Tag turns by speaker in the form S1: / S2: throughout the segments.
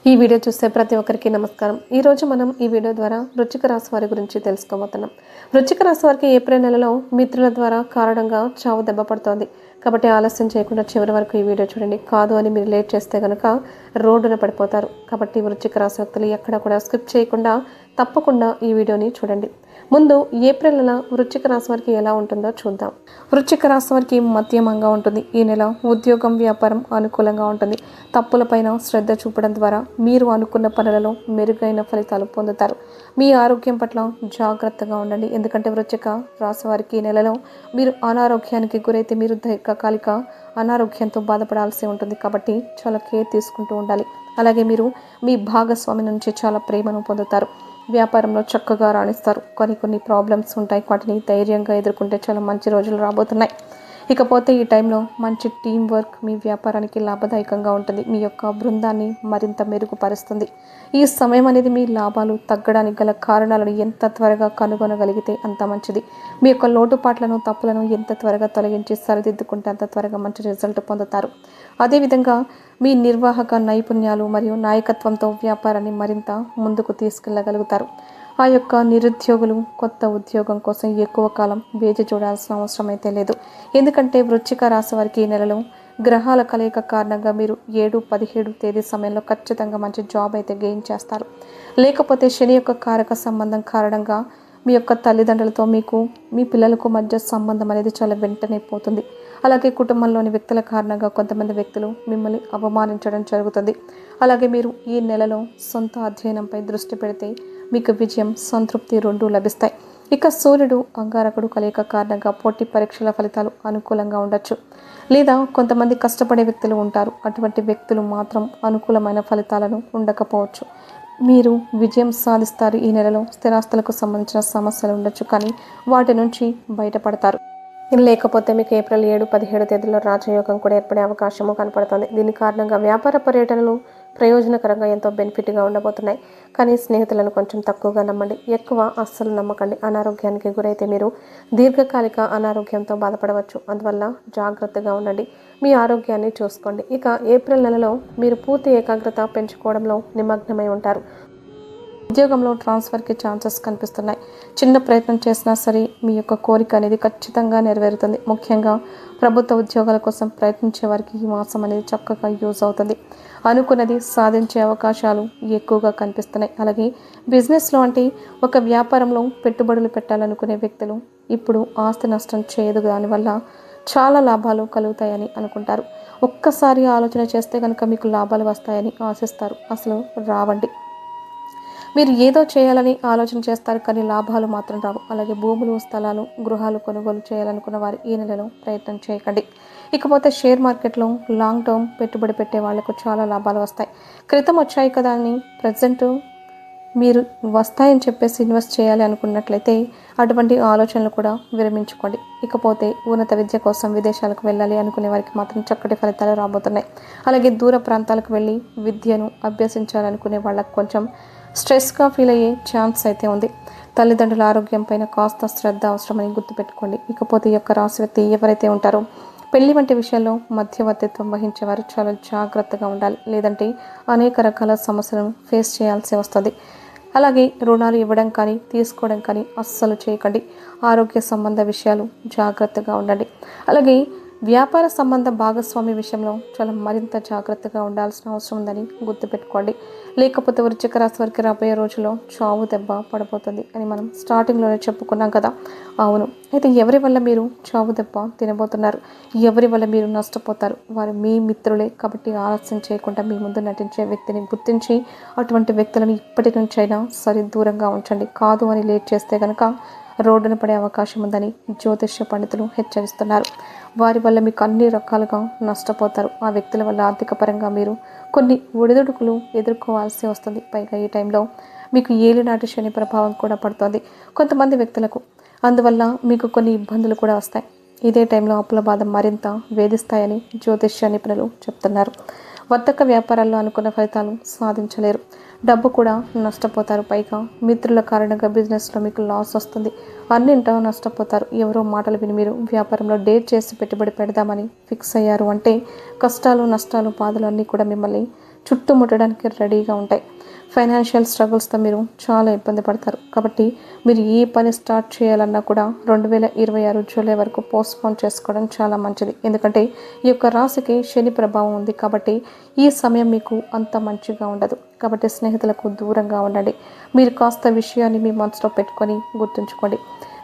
S1: ఈ వీడియో చూస్తే ప్రతి ఒక్కరికి నమస్కారం. ఈ రోజు మనం ఈ వీడియో ద్వారా వృశ్చిక రాశి వారి గురించి తెలుసుకోబోతున్నాం. వృశ్చిక రాశి వారికి ఏప్రిల్ నెలలో మిత్రుల ద్వారా కారణంగా చావు దెబ్బ పడుతోంది. కాబట్టి ఆలస్యం చేయకుండా చివరి వరకు ఈ వీడియో చూడండి. కాదు అని మీరు లేట్ చేస్తే కనుక రోడ్డున పడిపోతారు. కాబట్టి వృశ్చిక రాశి వ్యక్తులు ఎక్కడ కూడా స్కిప్ చేయకుండా తప్పకుండా ఈ వీడియోని చూడండి. ముందు ఏప్రిల్ నెల వృశ్చిక రాశి వారికి ఎలా ఉంటుందో చూద్దాం. వృశ్చిక రాశి వారికి మధ్యమంగా ఉంటుంది. ఈ నెల ఉద్యోగం, వ్యాపారం అనుకూలంగా ఉంటుంది. తప్పులపైన శ్రద్ధ చూపడం ద్వారా మీరు అనుకున్న పనులలో మెరుగైన ఫలితాలు పొందుతారు. మీ ఆరోగ్యం పట్ల జాగ్రత్తగా ఉండండి. ఎందుకంటే వృశ్చిక రాశి వారికి ఈ నెలలో మీరు అనారోగ్యానికి గురైతే మీరు దీర్ఘకాలిక అనారోగ్యంతో బాధపడాల్సి ఉంటుంది. కాబట్టి చాలా కేర్ తీసుకుంటూ ఉండాలి. అలాగే మీరు మీ భాగస్వామి నుంచి చాలా ప్రేమను పొందుతారు. వ్యాపారంలో చక్కగా రాణిస్తారు. కొన్ని ప్రాబ్లమ్స్ ఉంటాయి. వాటిని ధైర్యంగా ఎదుర్కొంటే చాలా మంచి రోజులు రాబోతున్నాయి. ఇకపోతే ఈ టైంలో మంచి టీం వర్క్ మీ వ్యాపారానికి లాభదాయకంగా ఉంటుంది. మీ యొక్క బృందాన్ని మరింత మెరుగుపరుస్తుంది. ఈ సమయం అనేది మీ లాభాలు తగ్గడానికి గల కారణాలను ఎంత త్వరగా కనుగొనగలిగితే అంత మంచిది. మీ యొక్క లోటుపాట్లను, తప్పులను ఎంత త్వరగా తొలగించి సరిదిద్దుకుంటే అంత త్వరగా మంచి రిజల్ట్ పొందుతారు. అదేవిధంగా మీ నిర్వాహక నైపుణ్యాలు మరియు నాయకత్వంతో వ్యాపారాన్ని మరింత ముందుకు తీసుకెళ్లగలుగుతారు. ఆ యొక్క నిరుద్యోగులు కొత్త ఉద్యోగం కోసం ఎక్కువ కాలం వేచి చూడాల్సిన అవసరం అయితే లేదు. ఎందుకంటే వృశ్చిక రాశి వారికి ఈ నెలలో గ్రహాల కలయిక కారణంగా మీరు 7, 17 తేదీ సమయంలో ఖచ్చితంగా మంచి జాబ్ అయితే గెయిన్ చేస్తారు. లేకపోతే శని యొక్క కారక సంబంధం కారణంగా మీ యొక్క తల్లిదండ్రులతో మీ పిల్లలకు మధ్య సంబంధం అనేది చాలా వెంటనే పోతుంది. అలాగే కుటుంబంలోని వ్యక్తుల కారణంగా కొంతమంది వ్యక్తులు మిమ్మల్ని అవమానించడం జరుగుతుంది. అలాగే మీరు ఈ నెలలో సొంత అధ్యయనంపై దృష్టి పెడితే మీకు విజయం, సంతృప్తి రెండూ లభిస్తాయి. ఇక సూర్యుడు, అంగారకుడు కలయిక కారణంగా పోటీ పరీక్షల ఫలితాలు అనుకూలంగా ఉండొచ్చు. లేదా కొంతమంది కష్టపడే వ్యక్తులు ఉంటారు. అటువంటి వ్యక్తులు మాత్రం అనుకూలమైన ఫలితాలను ఉండకపోవచ్చు. మీరు విజయం సాధిస్తారు. ఈ నెలలో స్థిరాస్తులకు సంబంధించిన సమస్యలు ఉండొచ్చు, కానీ వాటి నుంచి బయటపడతారు. లేకపోతే మీకు ఏప్రిల్ 7, 17 తేదీలో రాజయోగం కూడా ఏర్పడే అవకాశము కనపడుతుంది. దీని కారణంగా వ్యాపార పర్యటనలు ప్రయోజనకరంగా ఎంతో బెనిఫిట్గా ఉండబోతున్నాయి. కానీ స్నేహితులను కొంచెం తక్కువగా నమ్మండి. ఎక్కువ అస్సలు నమ్మకండి. అనారోగ్యానికి గురైతే మీరు దీర్ఘకాలిక అనారోగ్యంతో బాధపడవచ్చు. అందువల్ల జాగ్రత్తగా ఉండండి. మీ ఆరోగ్యాన్ని చూసుకోండి. ఇక ఏప్రిల్ నెలలో మీరు పూర్తి ఏకాగ్రత పెంచుకోవడంలో నిమగ్నమై ఉంటారు. ఉద్యోగంలో ట్రాన్స్ఫర్కి ఛాన్సెస్ కనిపిస్తున్నాయి. చిన్న ప్రయత్నం చేసినా సరే మీ యొక్క కోరిక అనేది ఖచ్చితంగా నెరవేరుతుంది. ముఖ్యంగా ప్రభుత్వ ఉద్యోగాల కోసం ప్రయత్నించే వారికి ఈ మాసం అనేది చక్కగా యూజ్ అవుతుంది. అనుకున్నది సాధించే అవకాశాలు ఎక్కువగా కనిపిస్తున్నాయి. అలాగే బిజినెస్లో అంటే ఒక వ్యాపారంలో పెట్టుబడులు పెట్టాలనుకునే వ్యక్తులు ఇప్పుడు ఆస్తి నష్టం చేయదు. దానివల్ల చాలా లాభాలు కలుగుతాయని అనుకుంటారు. ఒక్కసారి ఆలోచన చేస్తే కనుక మీకు లాభాలు వస్తాయని ఆశిస్తారు. అసలు రావండి. మీరు ఏదో చేయాలని ఆలోచన చేస్తారు, కానీ లాభాలు మాత్రం రావు. అలాగే భూములు, స్థలాలు, గృహాలు కొనుగోలు చేయాలనుకున్న వారు ఈ నెలలో ప్రయత్నం చేయకండి. ఇకపోతే షేర్ మార్కెట్లో లాంగ్ టర్మ్ పెట్టుబడి పెట్టే వాళ్లకు చాలా లాభాలు వస్తాయి. క్రితం వచ్చాయి కదా అని ప్రజెంట్ మీరు వస్తాయని చెప్పేసి ఇన్వెస్ట్ చేయాలి అనుకున్నట్లయితే అటువంటి ఆలోచనలు కూడా విరమించుకోండి. ఇకపోతే ఉన్నత విద్య కోసం విదేశాలకు వెళ్ళాలి అనుకునే వారికి మాత్రం చక్కటి ఫలితాలు రాబోతున్నాయి. అలాగే దూర ప్రాంతాలకు వెళ్ళి విద్యను అభ్యసించాలనుకునే వాళ్ళకు కొంచెం స్ట్రెస్గా ఫీల్ అయ్యే ఛాన్స్ అయితే ఉంది. తల్లిదండ్రుల ఆరోగ్యం పైన కాస్త శ్రద్ధ అవసరమని గుర్తుపెట్టుకోండి. ఇకపోతే ఈ యొక్క రాశి వ్యక్తి ఎవరైతే ఉంటారో పెళ్లి వంటి విషయాల్లో మధ్యవర్తిత్వం వహించేవారు చాలా జాగ్రత్తగా ఉండాలి. లేదంటే అనేక రకాల సమస్యలను ఫేస్ చేయాల్సి వస్తుంది. అలాగే రుణాలు ఇవ్వడం కానీ తీసుకోవడం కానీ అస్సలు చేయకండి. ఆరోగ్య సంబంధ విషయాలు జాగ్రత్తగా ఉండండి. అలాగే వ్యాపార సంబంధ భాగస్వామి విషయంలో చాలా మరింత జాగ్రత్తగా ఉండాల్సిన అవసరం ఉందని గుర్తుపెట్టుకోండి. లేకపోతే వృశ్చిక రాశి వారికి రాబోయే రోజుల్లో చావు దెబ్బ పడబోతుంది అని మనం స్టార్టింగ్లోనే చెప్పుకున్నాం కదా. అవును, అయితే ఎవరి వల్ల మీరు చావు దెబ్బ తినబోతున్నారు, ఎవరి వల్ల మీరు నష్టపోతారు, వారు మీ మిత్రులే. కాబట్టి ఆలస్యం చేయకుండా మీ ముందు నటించే వ్యక్తిని గుర్తించి అటువంటి వ్యక్తులను ఇప్పటి నుంచైనా సరి దూరంగా ఉంచండి. కాదు అని లేట్ చేస్తే కనుక రోడ్డున పడే అవకాశం ఉందని జ్యోతిష్య పండితులు హెచ్చరిస్తున్నారు. వారి వల్ల మీకు అన్ని రకాలుగా నష్టపోతారు. ఆ వ్యక్తుల వల్ల ఆర్థిక పరంగా మీరు కొన్ని ఒడిదుడుకులు ఎదుర్కోవాల్సి వస్తుంది. పైగా ఈ టైంలో మీకు ఏలినాటి శని ప్రభావం కూడా పడుతుంది కొంతమంది వ్యక్తులకు. అందువల్ల మీకు కొన్ని ఇబ్బందులు కూడా వస్తాయి. ఇదే టైంలో అప్పుల బాధ మరింత వేధిస్తాయని జ్యోతిష్య నిపుణులు చెప్తున్నారు. వర్తక వ్యాపారాల్లో అనుకున్న ఫలితాలు సాధించలేరు. డబ్బు కూడా నష్టపోతారు. పైగా మిత్రుల కారణంగా బిజినెస్లో మీకు లాస్ వస్తుంది. అన్నింటా నష్టపోతారు. ఎవరో మాటలు విని మీరు వ్యాపారంలో డేట్ చేసి పెట్టుబడి పెడదామని ఫిక్స్ అయ్యారు అంటే కష్టాలు, నష్టాలు, బాధలు అన్నీ కూడా మిమ్మల్ని చుట్టుముట్టడానికి రెడీగా ఉంటాయి. ఫైనాన్షియల్ స్ట్రగుల్స్తో మీరు చాలా ఇబ్బంది పడతారు. కాబట్టి మీరు ఏ పని స్టార్ట్ చేయాలన్నా కూడా 2026 జూలై వరకు పోస్ట్పోన్ చేసుకోవడం చాలా మంచిది. ఎందుకంటే ఈ యొక్క రాశికి శని ప్రభావం ఉంది. కాబట్టి ఈ సమయం మీకు అంత మంచిగా ఉండదు. కాబట్టి స్నేహితులకు దూరంగా ఉండండి. మీరు కాస్త విషయాన్ని మీ మనసులో పెట్టుకొని గుర్తుంచుకోండి.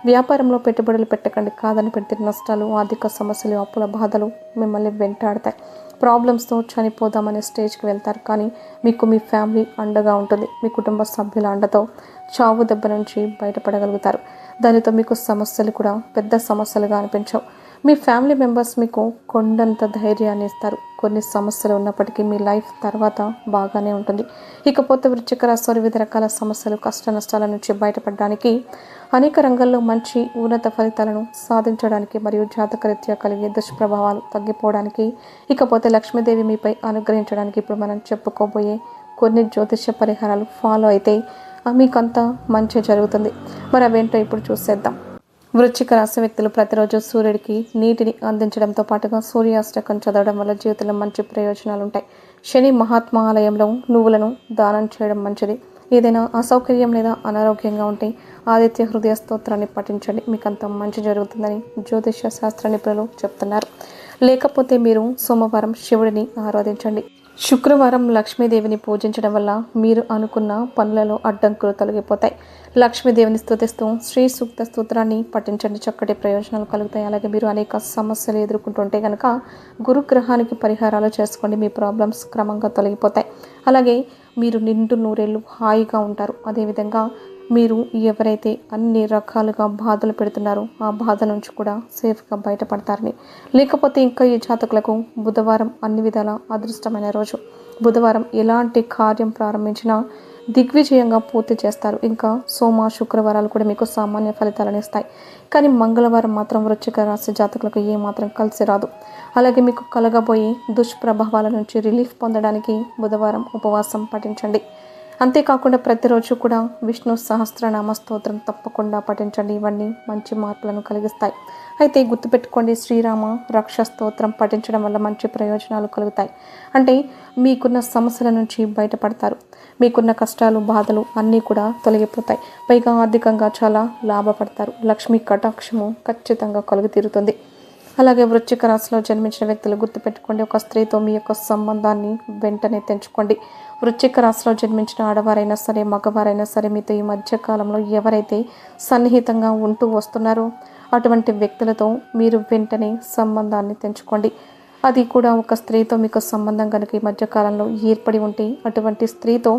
S1: వ్యాపారంలో పెట్టుబడులు పెట్టకండి. కాదని పెడితే నష్టాలు, ఆర్థిక సమస్యలు, అప్పుల బాధలు మిమ్మల్ని వెంటాడతాయి. ప్రాబ్లమ్స్తో చనిపోదామనే స్టేజ్కి వెళ్తారు. కానీ మీకు మీ ఫ్యామిలీ అండగా ఉంటుంది. మీ కుటుంబ సభ్యుల అండతో చావు దెబ్బ నుంచి బయటపడగలుగుతారు. దానితో మీకు సమస్యలు కూడా పెద్ద సమస్యలుగా అనిపించవు. మీ ఫ్యామిలీ మెంబర్స్ మీకు కొండంత ధైర్యాన్ని ఇస్తారు. కొన్ని సమస్యలు ఉన్నప్పటికీ మీ లైఫ్ తర్వాత బాగానే ఉంటుంది. ఇకపోతే వృశ్చిక రాశి వారు వివిధ రకాల సమస్యలు, కష్ట నష్టాల నుంచి బయటపడడానికి, అనేక రంగాల్లో మంచి ఉన్నత ఫలితాలను సాధించడానికి మరియు జాతకరీత్యా కలిగే దుష్ప్రభావాలు తగ్గిపోవడానికి, ఇకపోతే లక్ష్మీదేవి మీపై అనుగ్రహించడానికి ఇప్పుడు మనం చెప్పుకోబోయే కొన్ని జ్యోతిష్య పరిహారాలు ఫాలో అయితే మీకంతా మంచి జరుగుతుంది. మరి అవేంటో ఇప్పుడు చూసేద్దాం. వృశ్చిక రాశి వ్యక్తులు ప్రతిరోజు సూర్యుడికి నీటిని అందించడంతో పాటుగా సూర్యాష్టకం చదవడం వల్ల జీవితంలో మంచి ప్రయోజనాలు ఉంటాయి. శని మహాత్మా ఆలయంలో నువ్వులను దానం చేయడం మంచిది. ఏదైనా అసౌకర్యం లేదా అనారోగ్యంగా ఉంటే ఆదిత్య హృదయ స్తోత్రాన్ని పఠించండి. మీకు అంత మంచి జరుగుతుందని జ్యోతిష శాస్త్ర నిపుణులు చెప్తున్నారు. లేకపోతే మీరు సోమవారం శివుడిని ఆరాధించండి. శుక్రవారం లక్ష్మీదేవిని పూజించడం వల్ల మీరు అనుకున్న పనులలో అడ్డంకులు తొలగిపోతాయి. లక్ష్మీదేవిని స్తుతిస్తూ శ్రీ సూక్త స్తోత్రాన్ని పఠించండి. చక్కటి ప్రయోజనాలు కలుగుతాయి. అలాగే మీరు అనేక సమస్యలు ఎదుర్కొంటుంటే కనుక గురుగ్రహానికి పరిహారాలు చేసుకోండి. మీ ప్రాబ్లమ్స్ క్రమంగా తొలగిపోతాయి. అలాగే మీరు నిండు నూరేళ్ళు హాయిగా ఉంటారు. అదేవిధంగా మీరు ఎవరైతే అన్ని రకాలుగా బాధలు పెడుతున్నారో ఆ బాధ నుంచి కూడా సేఫ్గా బయటపడతారని. లేకపోతే ఇంకా ఈ జాతకులకు బుధవారం అన్ని విధాల అదృష్టమైన రోజు. బుధవారం ఎలాంటి కార్యం ప్రారంభించినా దిగ్విజయంగా పూర్తి చేస్తారు. ఇంకా సోమ, శుక్రవారాలు కూడా మీకు సామాన్య ఫలితాలను ఇస్తాయి. కానీ మంగళవారం మాత్రం వృశ్చిక రాశి జాతకులకు ఏమాత్రం కలిసి రాదు. అలాగే మీకు కలగబోయే దుష్ప్రభావాల నుంచి రిలీఫ్ పొందడానికి బుధవారం ఉపవాసం పఠించండి. అంతేకాకుండా ప్రతిరోజు కూడా విష్ణు సహస్రనామ స్తోత్రం తప్పకుండా పఠించండి. ఇవన్నీ మంచి మార్పులను కలిగిస్తాయి. అయితే గుర్తుపెట్టుకోండి, శ్రీరామ రక్ష స్తోత్రం పఠించడం వల్ల మంచి ప్రయోజనాలు కలుగుతాయి. అంటే మీకున్న సమస్యల నుంచి బయటపడతారు. మీకున్న కష్టాలు, బాధలు అన్నీ కూడా తొలగిపోతాయి. పైగా ఆర్థికంగా చాలా లాభపడతారు. లక్ష్మీ కటాక్షము ఖచ్చితంగా కలుగు తీరుతుంది. అలాగే వృశ్చిక రాశిలో జన్మించిన వ్యక్తులు గుర్తుపెట్టుకోండి, ఒక స్త్రీతో మీ యొక్క సంబంధాన్ని వెంటనే తెంచుకోండి. వృశ్చిక రాశిలో జన్మించిన ఆడవారైనా సరే, మగవారైనా సరే, మీతో ఈ మధ్యకాలంలో ఎవరైతే సన్నిహితంగా ఉంటూ వస్తున్నారో అటువంటి వ్యక్తులతో మీరు వెంటనే సంబంధాన్ని తెంచుకోండి. అది కూడా ఒక స్త్రీతో మీకు సంబంధం కనుక ఈ మధ్యకాలంలో ఏర్పడి ఉంటే అటువంటి స్త్రీతో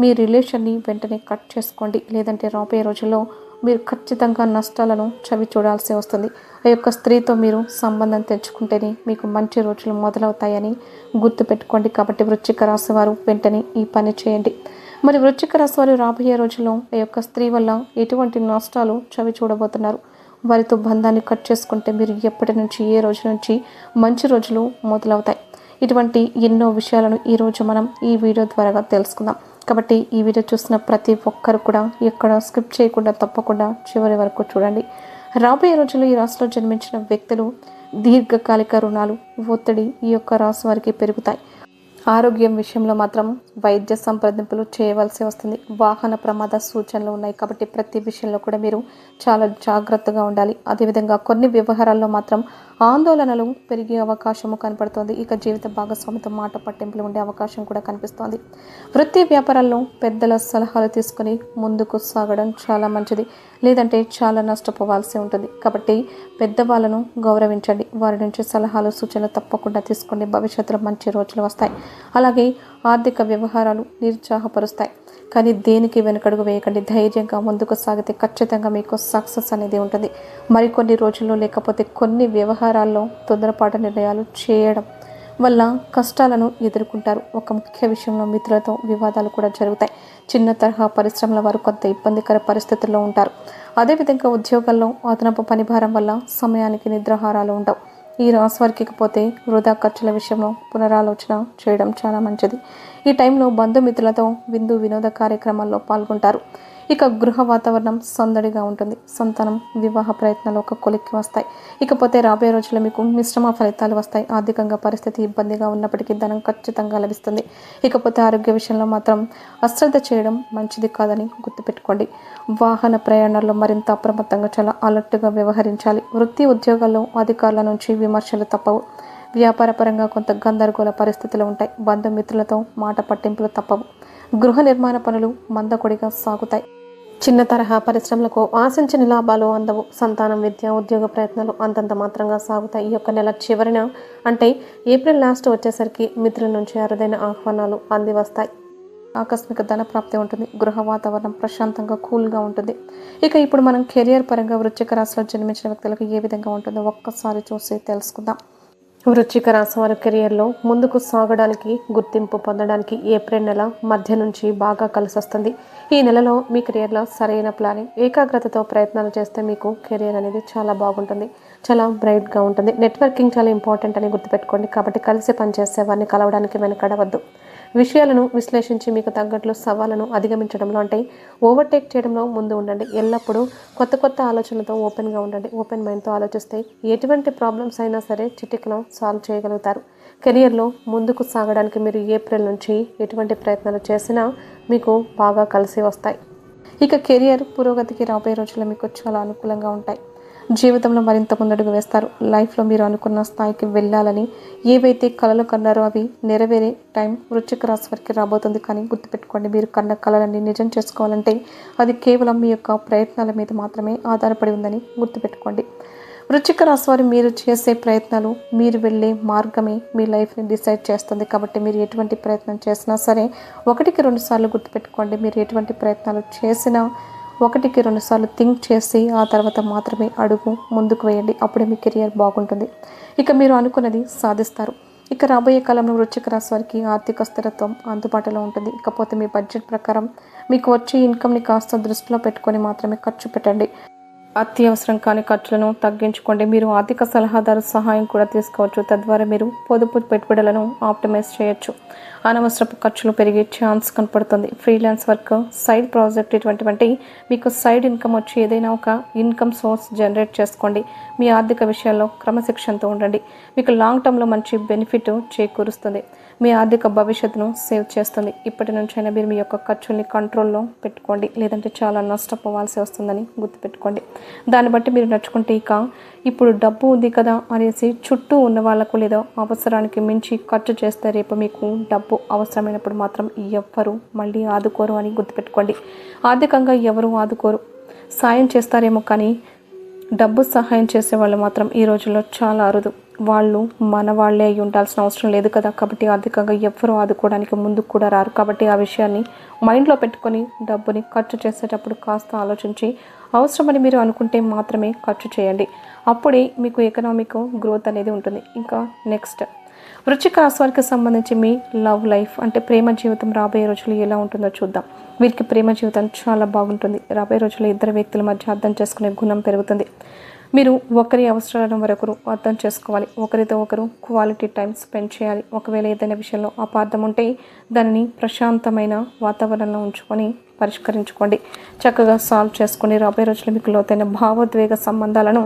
S1: మీ రిలేషన్ని వెంటనే కట్ చేసుకోండి. లేదంటే రాబోయే రోజుల్లో మీరు ఖచ్చితంగా నష్టాలను చవి చూడాల్సి వస్తుంది. ఆ యొక్క స్త్రీతో మీరు సంబంధం తెచ్చుకుంటేనే మీకు మంచి రోజులు మొదలవుతాయని గుర్తుపెట్టుకోండి. కాబట్టి వృశ్చిక రాశి వారు వెంటనే ఈ పని చేయండి. మరి వృశ్చిక రాశి వారు రాబోయే రోజుల్లో ఆ యొక్క స్త్రీ వల్ల ఎటువంటి నష్టాలు చవి చూడబోతున్నారు, వారితో బంధాన్ని కట్ చేసుకుంటే మీరు ఎప్పటి నుంచి, ఏ రోజు నుంచి మంచి రోజులు మొదలవుతాయి, ఇటువంటి ఎన్నో విషయాలను ఈరోజు మనం ఈ వీడియో ద్వారా తెలుసుకుందాం. కాబట్టి ఈ వీడియో చూసిన ప్రతి ఒక్కరు కూడా ఎక్కడ స్కిప్ చేయకుండా తప్పకుండా చివరి వరకు చూడండి. రాబోయే రోజుల్లో ఈ రాశిలో జన్మించిన వ్యక్తులు దీర్ఘకాలిక రుణాలు, ఒత్తిడి ఈ యొక్క రాశి వారికి పెరుగుతాయి. ఆరోగ్యం విషయంలో మాత్రం వైద్య సంప్రదింపులు చేయవలసి వస్తుంది. వాహన ప్రమాద సూచనలు ఉన్నాయి. కాబట్టి ప్రతి విషయంలో కూడా మీరు చాలా జాగ్రత్తగా ఉండాలి. అదేవిధంగా కొన్ని వ్యవహారాల్లో మాత్రం ఆందోళనలు పెరిగే అవకాశము కనపడుతోంది. ఇక జీవిత భాగస్వామితో మాట పట్టింపులు ఉండే అవకాశం కూడా కనిపిస్తోంది. వృత్తి వ్యాపారాల్లో పెద్దల సలహాలు తీసుకుని ముందుకు సాగడం చాలా మంచిది. లేదంటే చాలా నష్టపోవాల్సి ఉంటుంది. కాబట్టి పెద్దవాళ్ళను గౌరవించండి. వారి నుంచి సలహాలు, సూచనలు తప్పకుండా తీసుకోండి. భవిష్యత్తులో మంచి రోజులు వస్తాయి. అలాగే ఆర్థిక వ్యవహారాలు నిరుత్సాహపరుస్తాయి. కానీ దేనికి వెనుకడుగు వేయకండి. ధైర్యంగా ముందుకు సాగితే ఖచ్చితంగా మీకు సక్సెస్ అనేది ఉంటుంది. మరికొన్ని రోజుల్లో లేకపోతే కొన్ని వ్యవహారాల్లో తొందరపాటు నిర్ణయాలు చేయడం వల్ల కష్టాలను ఎదుర్కొంటారు. ఒక ముఖ్య విషయంలో మిత్రులతో వివాదాలు కూడా జరుగుతాయి. చిన్న తరహా పరిశ్రమల వారు కొంత ఇబ్బందికర పరిస్థితుల్లో ఉంటారు. అదేవిధంగా ఉద్యోగాల్లో అదనపు పనిభారం వల్ల సమయానికి నిద్రాహారాలు ఉండవు. ఈ రాశి వారికి ఇకపోతే వృధా ఖర్చుల విషయంలో పునరాలోచన చేయడం చాలా మంచిది. ఈ టైంలో బంధుమిత్రులతో విందు వినోద కార్యక్రమాల్లో పాల్గొంటారు. ఇక గృహ వాతావరణం సందడిగా ఉంటుంది. సంతానం వివాహ ప్రయత్నాలు ఒక కొలిక్కి వస్తాయి. ఇకపోతే రాబోయే రోజుల్లో మీకు మిశ్రమ ఫలితాలు వస్తాయి. ఆర్థికంగా పరిస్థితి ఇబ్బందిగా ఉన్నప్పటికీ ధనం ఖచ్చితంగా లభిస్తుంది. ఇకపోతే ఆరోగ్య విషయంలో మాత్రం అశ్రద్ధ చేయడం మంచిది కాదని గుర్తుపెట్టుకోండి. వాహన ప్రయాణాల్లో మరింత అప్రమత్తంగా చాలా అలర్ట్గా వ్యవహరించాలి. వృత్తి ఉద్యోగాల్లో అధికారుల నుంచి విమర్శలు తప్పవు. వ్యాపారపరంగా కొంత గందరగోళ పరిస్థితులు ఉంటాయి. బంధుమిత్రులతో మాట పట్టింపులు తప్పవు. గృహ నిర్మాణ పనులు మందకొడిగా సాగుతాయి. చిన్న తరహా పరిశ్రమలకు ఆశించిన లాభాలు అందవు. సంతానం, విద్య, ఉద్యోగ ప్రయత్నాలు అంతంత మాత్రంగా సాగుతాయి. ఈ యొక్క నెల చివరిన అంటే ఏప్రిల్ లాస్ట్ వచ్చేసరికి మిత్రుల నుంచి అరుదైన ఆహ్వానాలు అంది వస్తాయి. ఆకస్మిక ధన ప్రాప్తి ఉంటుంది. గృహ వాతావరణం ప్రశాంతంగా కూల్గా ఉంటుంది. ఇక ఇప్పుడు మనం కెరియర్ పరంగా వృశ్చిక రాశిలో జన్మించిన వ్యక్తులకు ఏ విధంగా ఉంటుందో ఒక్కసారి చూసి తెలుసుకుందాం. వృశ్చిక రాశి వారి కెరియర్లో ముందుకు సాగడానికి, గుర్తింపు పొందడానికి ఏప్రిల్ నెల మధ్య నుంచి బాగా కలిసి వస్తుంది. ఈ నెలలో మీ కెరియర్లో సరైన ప్లానింగ్, ఏకాగ్రతతో ప్రయత్నాలు చేస్తే మీకు కెరియర్ అనేది చాలా బాగుంటుంది. చాలా బ్రైట్గా ఉంటుంది. నెట్వర్కింగ్ చాలా ఇంపార్టెంట్ అని గుర్తుపెట్టుకోండి. కాబట్టి కలిసి పనిచేసే వారిని కలవడానికి వెనకడవద్దు. విషయాలను విశ్లేషించి మీకు తగ్గట్లు సవాళ్ళను అధిగమించడంలో అంటే ఓవర్టేక్ చేయడంలో ముందు ఉండండి. ఎల్లప్పుడూ కొత్త ఆలోచనలతో ఓపెన్గా ఉండండి. ఓపెన్ మైండ్తో ఆలోచిస్తే ఎటువంటి ప్రాబ్లమ్స్ అయినా సరే చిటికలో సాల్వ్ చేయగలుగుతారు. కెరియర్లో ముందుకు సాగడానికి మీరు ఏప్రిల్ నుంచి ఎటువంటి ప్రయత్నాలు చేసినా మీకు బాగా కలిసి వస్తాయి. ఇక కెరియర్ పురోగతికి రాబోయే రోజుల్లో మీకు చాలా అనుకూలంగా ఉంటాయి. జీవితంలో మరింత ముందడుగు వేస్తారు. లైఫ్లో మీరు అనుకున్న స్థాయికి వెళ్ళాలని ఏవైతే కలలు కన్నారో అవి నెరవేరే టైం వృశ్చిక రాశి వారికి రాబోతుంది. కానీ గుర్తుపెట్టుకోండి, మీరు కన్న కలలన్నీ నిజం చేసుకోవాలంటే అది కేవలం మీ యొక్క ప్రయత్నాల మీద మాత్రమే ఆధారపడి ఉందని గుర్తుపెట్టుకోండి. వృశ్చిక రాశి వారు మీరు చేసే ప్రయత్నాలు, మీరు వెళ్ళే మార్గమే మీ లైఫ్ని డిసైడ్ చేస్తుంది. కాబట్టి మీరు ఎటువంటి ప్రయత్నం చేసినా సరే 1-2 సార్లు గుర్తుపెట్టుకోండి. మీరు ఎటువంటి ప్రయత్నాలు చేసినా 1-2 సార్లు థింక్ చేసి ఆ తర్వాత మాత్రమే అడుగు ముందుకు వేయండి. అప్పుడే మీ కెరియర్ బాగుంటుంది. ఇక మీరు అనుకున్నది సాధిస్తారు. ఇక రాబోయే కాలంలో వృశ్చిక రాశి వారికి ఆర్థిక స్థిరత్వం అందుబాటులో ఉంటుంది. ఇకపోతే మీ బడ్జెట్ ప్రకారం మీకు వచ్చే ఇన్కమ్ని కాస్త దృష్టిలో పెట్టుకొని మాత్రమే ఖర్చు పెట్టండి. అత్యవసరం కాని ఖర్చులను తగ్గించుకోండి. మీరు ఆర్థిక సలహాదారు సహాయం కూడా తీసుకోవచ్చు. తద్వారా మీరు పొదుపు పెట్టుబడులను ఆప్టిమైజ్ చేయొచ్చు. అనవసరపు ఖర్చులు పెరిగే ఛాన్స్ కనపడుతుంది. ఫ్రీలాన్స్ వర్క్, సైడ్ ప్రాజెక్ట్ ఇటువంటి మీకు సైడ్ ఇన్కమ్ వచ్చి ఏదైనా ఒక ఇన్కమ్ సోర్స్ జనరేట్ చేసుకోండి. మీ ఆర్థిక విషయాల్లో క్రమశిక్షణతో ఉండండి. మీకు లాంగ్ టర్మ్లో మంచి బెనిఫిట్ చేకూరుస్తుంది. మీ ఆర్థిక భవిష్యత్తును సేవ్ చేస్తుంది. ఇప్పటి నుంచైనా మీరు మీ యొక్క ఖర్చుల్ని కంట్రోల్లో పెట్టుకోండి. లేదంటే చాలా నష్టపోవాల్సి వస్తుందని గుర్తుపెట్టుకోండి. దాన్ని బట్టి మీరు నడుచుకుంటే ఇక ఇప్పుడు డబ్బు ఉంది కదా అనేసి చుట్టూ ఉన్న వాళ్ళకు లేదా అవసరానికి మించి ఖర్చు చేస్తే రేపు మీకు డబ్బు అవసరమైనప్పుడు మాత్రం ఎవ్వరు మళ్ళీ ఆదుకోరు అని గుర్తుపెట్టుకోండి. ఆర్థికంగా ఎవరు ఆదుకోరు, సాయం చేస్తారేమో కానీ డబ్బు సహాయం చేసే వాళ్ళు మాత్రం ఈ రోజుల్లో చాలా అరుదు. వాళ్ళు మన వాళ్ళే అయి ఉండాల్సిన అవసరం లేదు కదా. కాబట్టి ఆర్థికంగా ఎవ్వరూ ఆదుకోవడానికి ముందుకు కూడా రారు. కాబట్టి ఆ విషయాన్ని మైండ్లో పెట్టుకొని డబ్బుని ఖర్చు చేసేటప్పుడు కాస్త ఆలోచించి అవసరమని మీరు అనుకుంటే మాత్రమే ఖర్చు చేయండి. అప్పుడే మీకు ఎకనామిక్ గ్రోత్ అనేది ఉంటుంది. ఇంకా నెక్స్ట్ వృశ్చిక రాశి వారికి సంబంధించి మీ లవ్ లైఫ్ అంటే ప్రేమ జీవితం రాబోయే రోజులు ఎలా ఉంటుందో చూద్దాం. వీరికి ప్రేమ జీవితం చాలా బాగుంటుంది. రాబోయే రోజుల్లో ఇద్దరు వ్యక్తుల మధ్య అర్థం చేసుకునే గుణం పెరుగుతుంది. మీరు ఒకరి అవసరాలను మరొకరు అర్థం చేసుకోవాలి. ఒకరితో ఒకరు క్వాలిటీ టైం స్పెండ్ చేయాలి. ఒకవేళ ఏదైనా విషయంలో అపార్థం ఉంటే దానిని ప్రశాంతమైన వాతావరణంలో ఉంచుకొని పరిష్కరించుకోండి. చక్కగా సాల్వ్ చేసుకోండి. రాబోయే రోజుల్లో మీకు లోతైన భావోద్వేగ సంబంధాలను,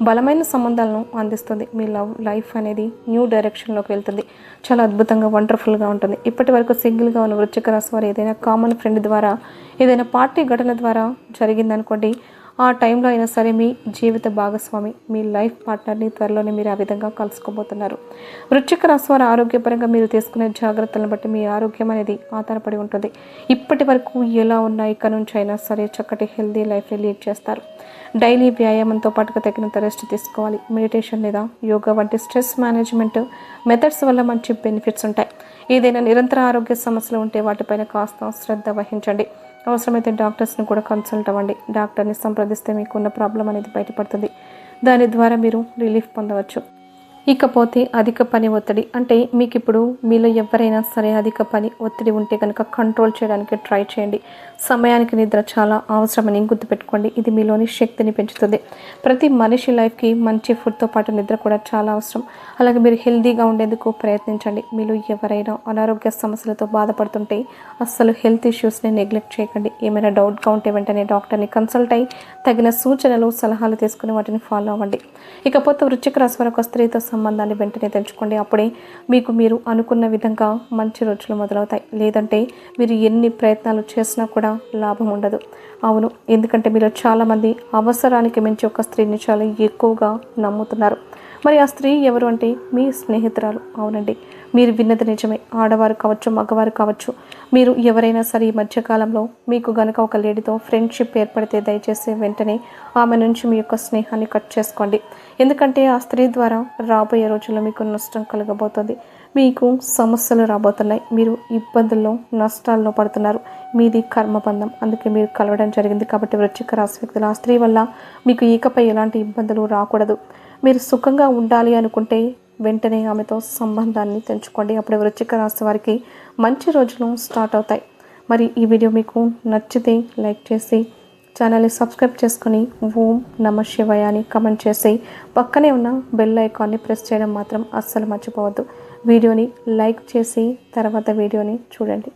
S1: బలమైన సంబంధాలను అందిస్తుంది. మీ లవ్ లైఫ్ అనేది న్యూ డైరెక్షన్లోకి వెళ్తుంది. చాలా అద్భుతంగా వండర్ఫుల్గా ఉంటుంది. ఇప్పటి వరకు సింగిల్గా ఉన్న వృశ్చిక రాశి వారు ఏదైనా కామన్ ఫ్రెండ్ ద్వారా, ఏదైనా పార్టీ ఘటన ద్వారా జరిగిందనుకోండి, ఆ టైంలో అయినా సరే మీ జీవిత భాగస్వామి, మీ లైఫ్ పార్ట్నర్ని త్వరలోనే మీరు ఆ విధంగా కలుసుకోబోతున్నారు. వృశ్చిక రాశి వారి ఆరోగ్యపరంగా మీరు తీసుకునే జాగ్రత్తలను బట్టి మీ ఆరోగ్యం అనేది ఆధారపడి ఉంటుంది. ఇప్పటి వరకు ఎలా ఉన్నా ఇక నుంచి అయినా సరే చక్కటి హెల్దీ లైఫ్ని లీడ్ చేస్తారు. డైలీ వ్యాయామంతో పాటుగా తగినంత రెస్ట్ తీసుకోవాలి. మెడిటేషన్ లేదా యోగా వంటి స్ట్రెస్ మేనేజ్మెంట్ మెథడ్స్ వల్ల మంచి బెనిఫిట్స్ ఉంటాయి. ఏదైనా నిరంతర ఆరోగ్య సమస్యలు ఉంటే వాటిపైన కాస్త శ్రద్ధ వహించండి. అవసరమైతే డాక్టర్స్ని కూడా కన్సల్ట్ అవ్వండి. డాక్టర్ని సంప్రదిస్తే మీకున్న ప్రాబ్లం అనేది బయటపడుతుంది. దాని ద్వారా మీరు రిలీఫ్ పొందవచ్చు. ఇకపోతే అధిక పని ఒత్తిడి అంటే మీకు ఇప్పుడు మీలో ఎవరైనా సరే అధిక పని ఒత్తిడి ఉంటే కనుక కంట్రోల్ చేయడానికి ట్రై చేయండి. సమయానికి నిద్ర చాలా అవసరమని గుర్తుపెట్టుకోండి. ఇది మీలోని శక్తిని పెంచుతుంది. ప్రతి మనిషి లైఫ్కి మంచి ఫుడ్తో పాటు నిద్ర కూడా చాలా అవసరం. అలాగే మీరు హెల్తీగా ఉండేందుకు ప్రయత్నించండి. మీలో ఎవరైనా అనారోగ్య సమస్యలతో బాధపడుతుంటే అస్సలు హెల్త్ ఇష్యూస్ని నెగ్లెక్ట్ చేయకండి. ఏమైనా డౌట్గా ఉంటే వెంటనే డాక్టర్ని కన్సల్ట్ అయ్యి తగిన సూచనలు సలహాలు తీసుకుని వాటిని ఫాలో అవ్వండి. ఇకపోతే వృశ్చిక రాశి వారు ఒక స్త్రీతో సంబంధాన్ని వెంటనే తెంచుకోండి. అప్పుడే మీకు మీరు అనుకున్న విధంగా మంచి రోజులు మొదలవుతాయి. లేదంటే మీరు ఎన్ని ప్రయత్నాలు చేసినా కూడా లాభం ఉండదు. అవును, ఎందుకంటే మీరు చాలామంది అవసరానికి మించి ఒక స్త్రీని చాలా ఎక్కువగా నమ్ముతున్నారు. మరి ఆ స్త్రీ ఎవరు అంటే మీ స్నేహితురాలు. అవునండి, మీరు విన్నది నిజమే. ఆడవారు కావచ్చు, మగవారు కావచ్చు, మీరు ఎవరైనా సరే ఈ మధ్యకాలంలో మీకు గనక ఒక లేడీతో ఫ్రెండ్షిప్ ఏర్పడితే దయచేసి వెంటనే ఆమె నుంచి మీ యొక్క స్నేహాన్ని కట్ చేసుకోండి. ఎందుకంటే ఆ స్త్రీ ద్వారా రాబోయే రోజుల్లో మీకు నష్టం కలగబోతుంది. మీకు సమస్యలు రాబోతున్నాయి. మీరు ఇబ్బందుల్లో నష్టాల్లో పడుతున్నారు. మీది కర్మబంధం, అందుకే మీరు కలవడం జరిగింది. కాబట్టి వృశ్చిక రాశి వ్యక్తులు ఆ స్త్రీ వల్ల మీకు ఇకపై ఎలాంటి ఇబ్బందులు రాకూడదు. మీరు సుఖంగా ఉండాలి అనుకుంటే వెంటనే ఆమెతో సంబంధాన్ని తెంచుకోండి. అప్పుడు వృశ్చిక రాశి వారికి మంచి రోజులు స్టార్ట్ అవుతాయి. మరి ఈ వీడియో మీకు నచ్చితే లైక్ చేసి ఛానల్ని సబ్స్క్రైబ్ చేసుకొని ఓం నమః శివాయ అని కమెంట్ చేసి పక్కనే ఉన్న బెల్ ఐకాన్ని ప్రెస్ చేయడం మాత్రం అస్సలు మర్చిపోవద్దు. వీడియోని లైక్ చేసి తర్వాత వీడియోని చూడండి.